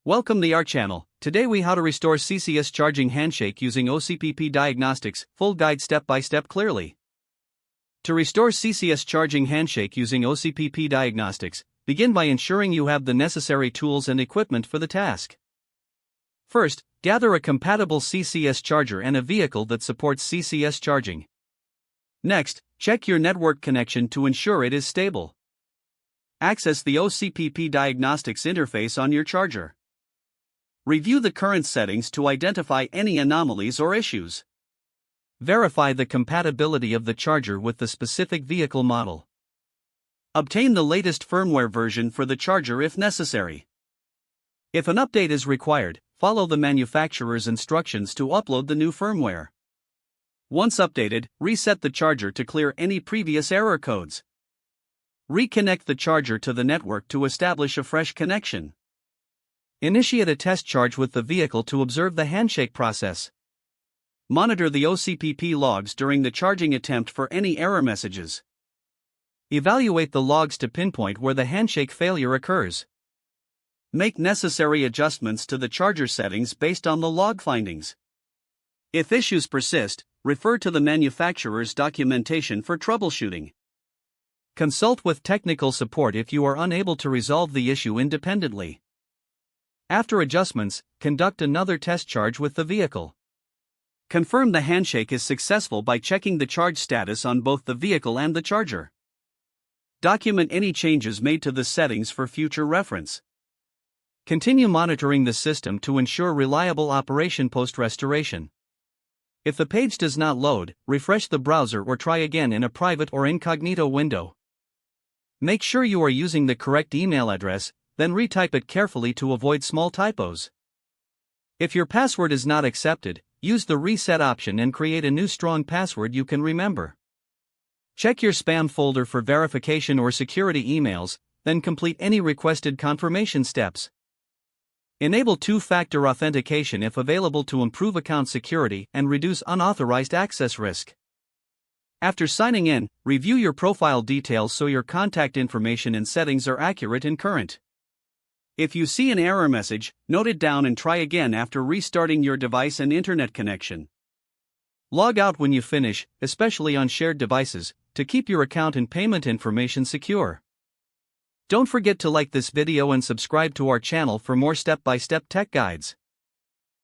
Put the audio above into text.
Welcome to our channel. Today we how to restore CCS charging handshake using OCPP diagnostics, full guide step by step clearly. To restore CCS charging handshake using OCPP diagnostics, begin by ensuring you have the necessary tools and equipment for the task. First, gather a compatible CCS charger and a vehicle that supports CCS charging. Next, check your network connection to ensure it is stable. Access the OCPP diagnostics interface on your charger. Review the current settings to identify any anomalies or issues. Verify the compatibility of the charger with the specific vehicle model. Obtain the latest firmware version for the charger if necessary. If an update is required, follow the manufacturer's instructions to upload the new firmware. Once updated, reset the charger to clear any previous error codes. Reconnect the charger to the network to establish a fresh connection. Initiate a test charge with the vehicle to observe the handshake process. Monitor the OCPP logs during the charging attempt for any error messages. Evaluate the logs to pinpoint where the handshake failure occurs. Make necessary adjustments to the charger settings based on the log findings. If issues persist, refer to the manufacturer's documentation for troubleshooting. Consult with technical support if you are unable to resolve the issue independently. After adjustments, conduct another test charge with the vehicle. Confirm the handshake is successful by checking the charge status on both the vehicle and the charger. Document any changes made to the settings for future reference. Continue monitoring the system to ensure reliable operation post-restoration. If the page does not load, refresh the browser or try again in a private or incognito window. Make sure you are using the correct email address, then retype it carefully to avoid small typos. If your password is not accepted, use the reset option and create a new strong password you can remember. Check your spam folder for verification or security emails, then complete any requested confirmation steps. Enable two-factor authentication if available to improve account security and reduce unauthorized access risk. After signing in, review your profile details so your contact information and settings are accurate and current. If you see an error message, note it down and try again after restarting your device and internet connection. Log out when you finish, especially on shared devices, to keep your account and payment information secure. Don't forget to like this video and subscribe to our channel for more step-by-step tech guides.